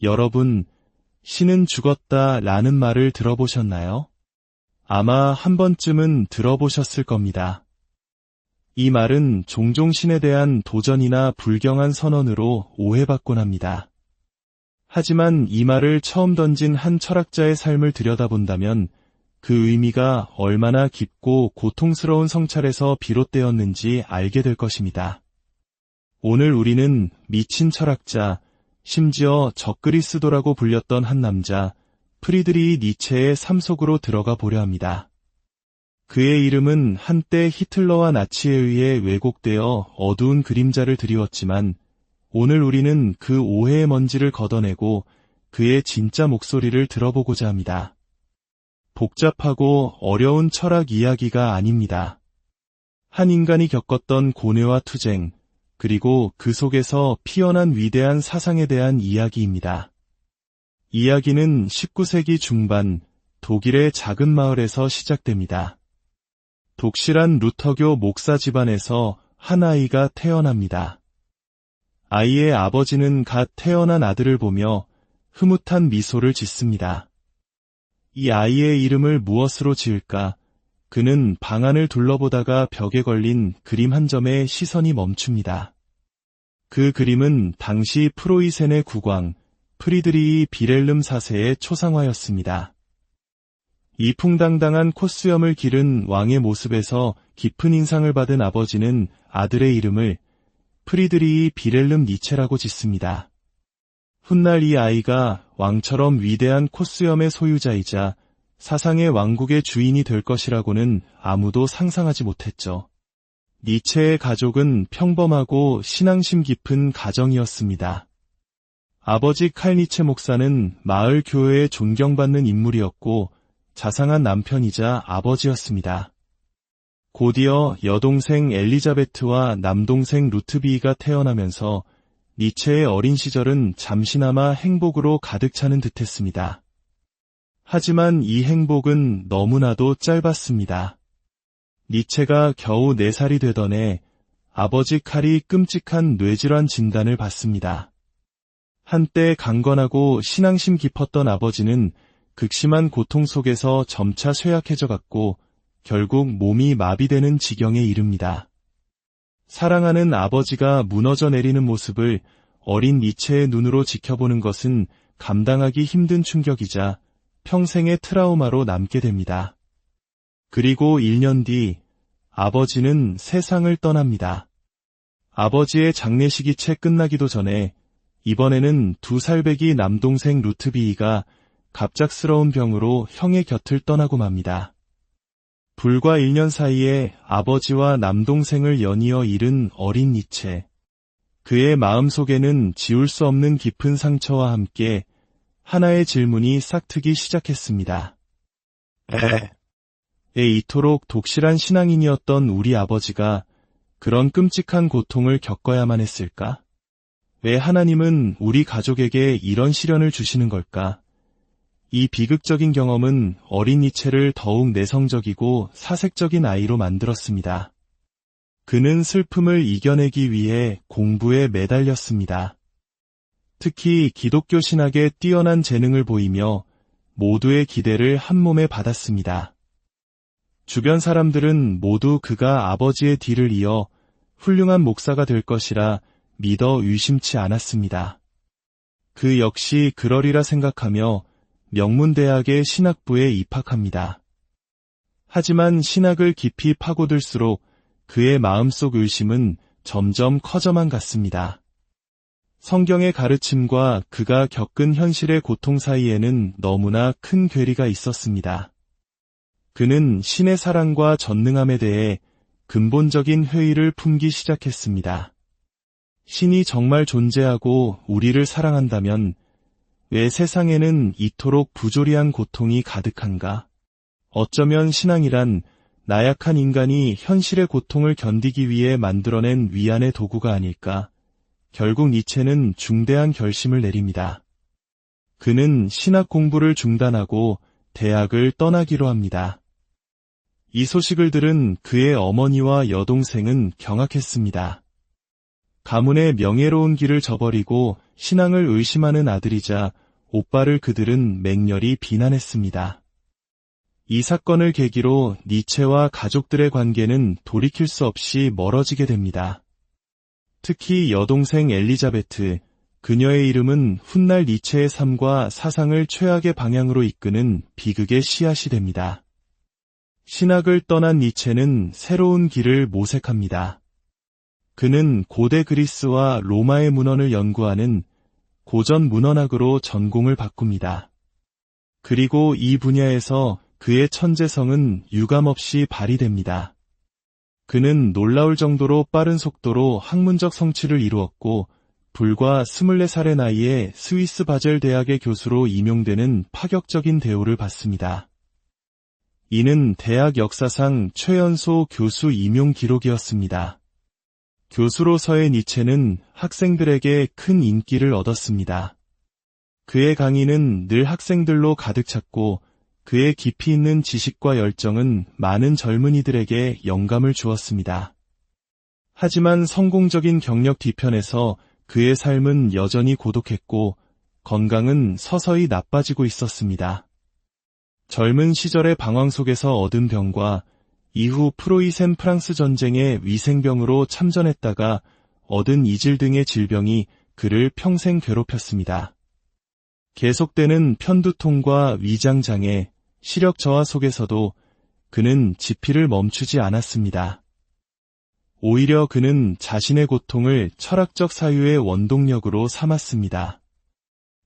여러분, 신은 죽었다 라는 말을 들어보셨나요? 아마 한 번쯤은 들어보셨을 겁니다. 이 말은 종종 신에 대한 도전이나 불경한 선언으로 오해받곤 합니다. 하지만 이 말을 처음 던진 한 철학자의 삶을 들여다본다면 그 의미가 얼마나 깊고 고통스러운 성찰에서 비롯되었는지 알게 될 것입니다. 오늘 우리는 미친 철학자, 심지어 적그리스도라고 불렸던 한 남자, 프리드리히 니체의 삶 속으로 들어가 보려 합니다. 그의 이름은 한때 히틀러와 나치에 의해 왜곡되어 어두운 그림자를 드리웠지만 오늘 우리는 그 오해의 먼지를 걷어내고 그의 진짜 목소리를 들어보고자 합니다. 복잡하고 어려운 철학 이야기가 아닙니다. 한 인간이 겪었던 고뇌와 투쟁, 그리고 그 속에서 피어난 위대한 사상에 대한 이야기입니다. 이야기는 19세기 중반 독일의 작은 마을에서 시작됩니다. 독실한 루터교 목사 집안에서 한 아이가 태어납니다. 아이의 아버지는 갓 태어난 아들을 보며 흐뭇한 미소를 짓습니다. 이 아이의 이름을 무엇으로 지을까? 그는 방안을 둘러보다가 벽에 걸린 그림 한 점에 시선이 멈춥니다. 그 그림은 당시 프로이센의 국왕 프리드리히 빌헬름 4세의 초상화였습니다. 이풍당당한 콧수염을 기른 왕의 모습에서 깊은 인상을 받은 아버지는 아들의 이름을 프리드리히 빌헬름 니체라고 짓습니다. 훗날 이 아이가 왕처럼 위대한 콧수염의 소유자이자 사상의 왕국의 주인이 될 것이라고는 아무도 상상하지 못했죠. 니체의 가족은 평범하고 신앙심 깊은 가정이었습니다. 아버지 칼 니체 목사는 마을 교회에 존경받는 인물이었고 자상한 남편이자 아버지였습니다. 곧이어 여동생 엘리자베트와 남동생 루트비히가 태어나면서 니체의 어린 시절은 잠시나마 행복으로 가득 차는 듯했습니다. 하지만 이 행복은 너무나도 짧았습니다. 니체가 겨우 4살이 되던 해 아버지 칼이 끔찍한 뇌질환 진단을 받습니다. 한때 강건하고 신앙심 깊었던 아버지는 극심한 고통 속에서 점차 쇠약해져 갔고 결국 몸이 마비되는 지경에 이릅니다. 사랑하는 아버지가 무너져 내리는 모습을 어린 니체의 눈으로 지켜보는 것은 감당하기 힘든 충격이자 평생의 트라우마로 남게 됩니다. 그리고 1년 뒤 아버지는 세상을 떠납니다. 아버지의 장례식이 채 끝나기도 전에 이번에는 2살배기 남동생 루트비히가 갑작스러운 병으로 형의 곁을 떠나고 맙니다. 불과 1년 사이에 아버지와 남동생을 연이어 잃은 어린 니체. 그의 마음속에는 지울 수 없는 깊은 상처와 함께 하나의 질문이 싹트기 시작했습니다. 이토록 독실한 신앙인이었던 우리 아버지가 그런 끔찍한 고통을 겪어야만 했을까? 왜 하나님은 우리 가족에게 이런 시련을 주시는 걸까? 이 비극적인 경험은 어린 니체를 더욱 내성적이고 사색적인 아이로 만들었습니다. 그는 슬픔을 이겨내기 위해 공부에 매달렸습니다. 특히 기독교 신학에 뛰어난 재능을 보이며 모두의 기대를 한몸에 받았습니다. 주변 사람들은 모두 그가 아버지의 뒤를 이어 훌륭한 목사가 될 것이라 믿어 의심치 않았습니다. 그 역시 그러리라 생각하며 명문대학의 신학부에 입학합니다. 하지만 신학을 깊이 파고들수록 그의 마음속 의심은 점점 커져만 갔습니다. 성경의 가르침과 그가 겪은 현실의 고통 사이에는 너무나 큰 괴리가 있었습니다. 그는 신의 사랑과 전능함에 대해 근본적인 회의를 품기 시작했습니다. 신이 정말 존재하고 우리를 사랑한다면 왜 세상에는 이토록 부조리한 고통이 가득한가? 어쩌면 신앙이란 나약한 인간이 현실의 고통을 견디기 위해 만들어낸 위안의 도구가 아닐까? 결국 니체는 중대한 결심을 내립니다. 그는 신학 공부를 중단하고 대학을 떠나기로 합니다. 이 소식을 들은 그의 어머니와 여동생은 경악했습니다. 가문의 명예로운 길을 저버리고 신앙을 의심하는 아들이자 오빠를 그들은 맹렬히 비난했습니다. 이 사건을 계기로 니체와 가족들의 관계는 돌이킬 수 없이 멀어지게 됩니다. 특히 여동생 엘리자베트, 그녀의 이름은 훗날 니체의 삶과 사상을 최악의 방향으로 이끄는 비극의 씨앗이 됩니다. 신학을 떠난 니체는 새로운 길을 모색합니다. 그는 고대 그리스와 로마의 문헌을 연구하는 고전 문헌학으로 전공을 바꿉니다. 그리고 이 분야에서 그의 천재성은 유감없이 발휘됩니다. 그는 놀라울 정도로 빠른 속도로 학문적 성취를 이루었고 불과 24살의 나이에 스위스 바젤 대학의 교수로 임용되는 파격적인 대우를 받습니다. 이는 대학 역사상 최연소 교수 임용 기록이었습니다. 교수로서의 니체는 학생들에게 큰 인기를 얻었습니다. 그의 강의는 늘 학생들로 가득 찼고 그의 깊이 있는 지식과 열정은 많은 젊은이들에게 영감을 주었습니다. 하지만 성공적인 경력 뒤편에서 그의 삶은 여전히 고독했고 건강은 서서히 나빠지고 있었습니다. 젊은 시절의 방황 속에서 얻은 병과 이후 프로이센 프랑스 전쟁의 위생병으로 참전했다가 얻은 이질 등의 질병이 그를 평생 괴롭혔습니다. 계속되는 편두통과 위장장애, 시력 저하 속에서도 그는 지피를 멈추지 않았습니다. 오히려 그는 자신의 고통을 철학적 사유의 원동력으로 삼았습니다.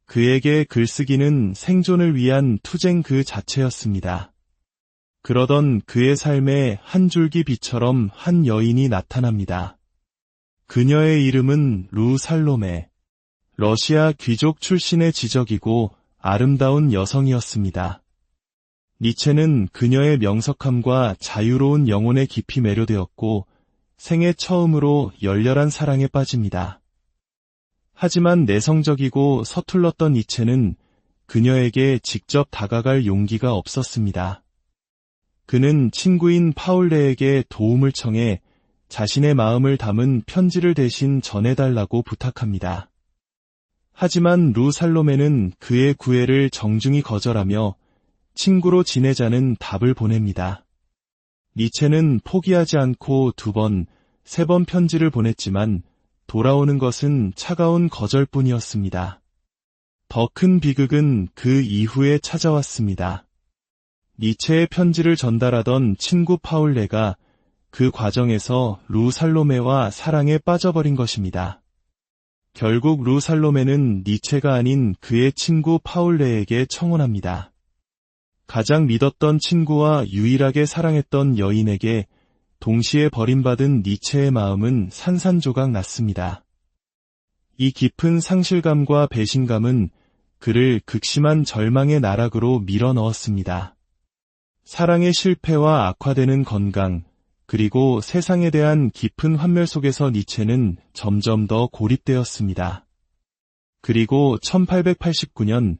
그에게 글쓰기는 생존을 위한 투쟁 그 자체였습니다. 그러던 그의 삶에 한 줄기 빛처럼 한 여인이 나타납니다. 그녀의 이름은 루 살로메. 러시아 귀족 출신의 지적이고 아름다운 여성이었습니다. 니체는 그녀의 명석함과 자유로운 영혼에 깊이 매료되었고 생애 처음으로 열렬한 사랑에 빠집니다. 하지만 내성적이고 서툴렀던 니체는 그녀에게 직접 다가갈 용기가 없었습니다. 그는 친구인 파울레에게 도움을 청해 자신의 마음을 담은 편지를 대신 전해달라고 부탁합니다. 하지만 루 살로메는 그의 구애를 정중히 거절하며 친구로 지내자는 답을 보냅니다. 니체는 포기하지 않고 2번, 3번 편지를 보냈지만 돌아오는 것은 차가운 거절뿐이었습니다. 더 큰 비극은 그 이후에 찾아왔습니다. 니체의 편지를 전달하던 친구 파울레가 그 과정에서 루 살로메와 사랑에 빠져버린 것입니다. 결국 루 살로메는 니체가 아닌 그의 친구 파울레에게 청혼합니다. 가장 믿었던 친구와 유일하게 사랑했던 여인에게 동시에 버림받은 니체의 마음은 산산조각 났습니다. 이 깊은 상실감과 배신감은 그를 극심한 절망의 나락으로 밀어넣었습니다. 사랑의 실패와 악화되는 건강, 그리고 세상에 대한 깊은 환멸 속에서 니체는 점점 더 고립되었습니다. 그리고 1889년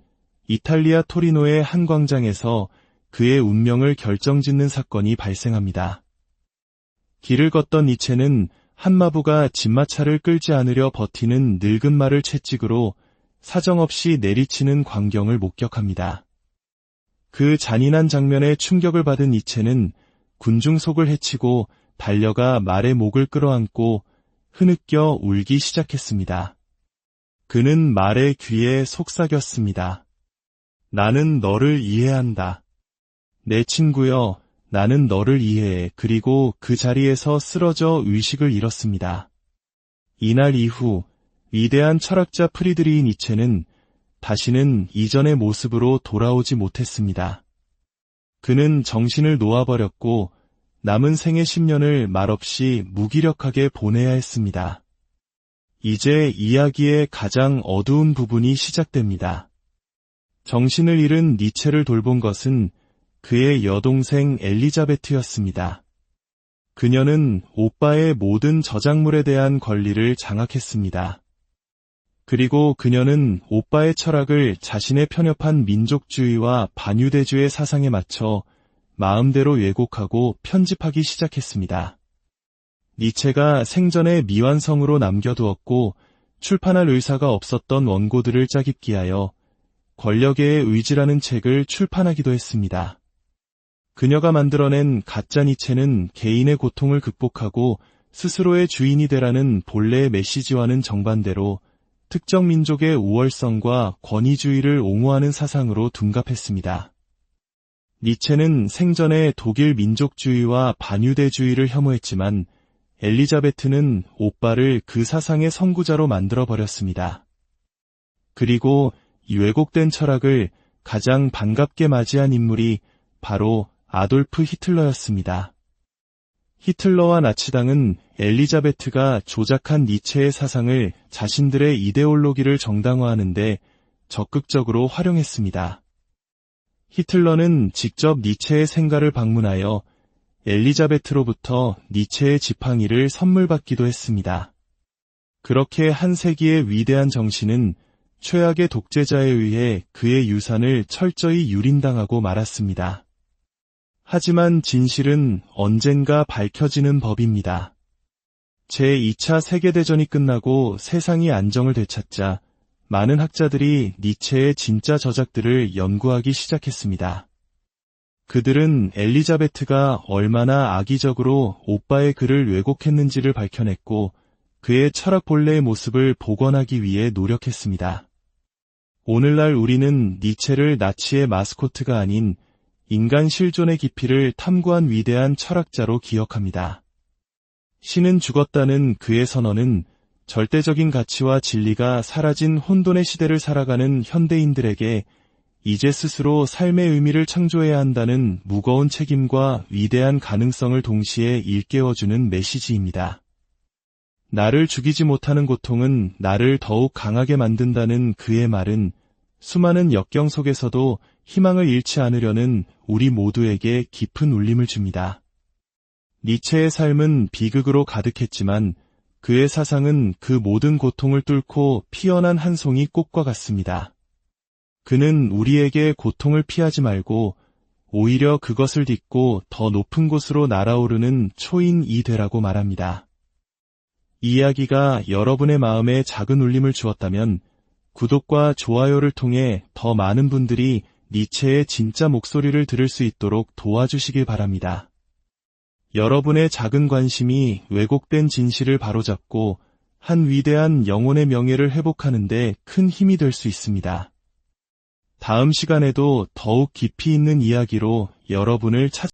이탈리아 토리노의 한 광장에서 그의 운명을 결정짓는 사건이 발생합니다. 길을 걷던 니체는 한 마부가 진마차를 끌지 않으려 버티는 늙은 말을 채찍으로 사정없이 내리치는 광경을 목격합니다. 그 잔인한 장면에 충격을 받은 니체는 군중 속을 헤치고 달려가 말의 목을 끌어안고 흐느껴 울기 시작했습니다. 그는 말의 귀에 속삭였습니다. 나는 너를 이해한다. 내 친구여, 나는 너를 이해해. 그리고 그 자리에서 쓰러져 의식을 잃었습니다. 이날 이후 위대한 철학자 프리드리히 니체는 다시는 이전의 모습으로 돌아오지 못했습니다. 그는 정신을 놓아버렸고 남은 생애 10년을 말없이 무기력하게 보내야 했습니다. 이제 이야기의 가장 어두운 부분이 시작됩니다. 정신을 잃은 니체를 돌본 것은 그의 여동생 엘리자베트였습니다. 그녀는 오빠의 모든 저작물에 대한 권리를 장악했습니다. 그리고 그녀는 오빠의 철학을 자신의 편협한 민족주의와 반유대주의 사상에 맞춰 마음대로 왜곡하고 편집하기 시작했습니다. 니체가 생전에 미완성으로 남겨두었고 출판할 의사가 없었던 원고들을 짜깁기하여 권력의 의지라는 책을 출판하기도 했습니다. 그녀가 만들어낸 가짜 니체는 개인의 고통을 극복하고 스스로의 주인이 되라는 본래의 메시지와는 정반대로 특정 민족의 우월성과 권위주의를 옹호하는 사상으로 둔갑했습니다. 니체는 생전에 독일 민족주의와 반유대주의를 혐오했지만 엘리자베트는 오빠를 그 사상의 선구자로 만들어버렸습니다. 그리고 이 왜곡된 철학을 가장 반갑게 맞이한 인물이 바로 아돌프 히틀러였습니다. 히틀러와 나치당은 엘리자베트가 조작한 니체의 사상을 자신들의 이데올로기를 정당화하는 데 적극적으로 활용했습니다. 히틀러는 직접 니체의 생가를 방문하여 엘리자베트로부터 니체의 지팡이를 선물 받기도 했습니다. 그렇게 한 세기의 위대한 정신은 최악의 독재자에 의해 그의 유산을 철저히 유린당하고 말았습니다. 하지만 진실은 언젠가 밝혀지는 법입니다. 제2차 세계대전이 끝나고 세상이 안정을 되찾자 많은 학자들이 니체의 진짜 저작들을 연구하기 시작했습니다. 그들은 엘리자베트가 얼마나 악의적으로 오빠의 글을 왜곡했는지를 밝혀냈고 그의 철학 본래의 모습을 복원하기 위해 노력했습니다. 오늘날 우리는 니체를 나치의 마스코트가 아닌 인간 실존의 깊이를 탐구한 위대한 철학자로 기억합니다. 신은 죽었다는 그의 선언은 절대적인 가치와 진리가 사라진 혼돈의 시대를 살아가는 현대인들에게 이제 스스로 삶의 의미를 창조해야 한다는 무거운 책임과 위대한 가능성을 동시에 일깨워주는 메시지입니다. 나를 죽이지 못하는 고통은 나를 더욱 강하게 만든다는 그의 말은 수많은 역경 속에서도 희망을 잃지 않으려는 우리 모두에게 깊은 울림을 줍니다. 니체의 삶은 비극으로 가득했지만 그의 사상은 그 모든 고통을 뚫고 피어난 한 송이 꽃과 같습니다. 그는 우리에게 고통을 피하지 말고 오히려 그것을 딛고 더 높은 곳으로 날아오르는 초인이 되라고 말합니다. 이 이야기가 여러분의 마음에 작은 울림을 주었다면 구독과 좋아요를 통해 더 많은 분들이 니체의 진짜 목소리를 들을 수 있도록 도와주시길 바랍니다. 여러분의 작은 관심이 왜곡된 진실을 바로잡고 한 위대한 영혼의 명예를 회복하는 데 큰 힘이 될 수 있습니다. 다음 시간에도 더욱 깊이 있는 이야기로 여러분을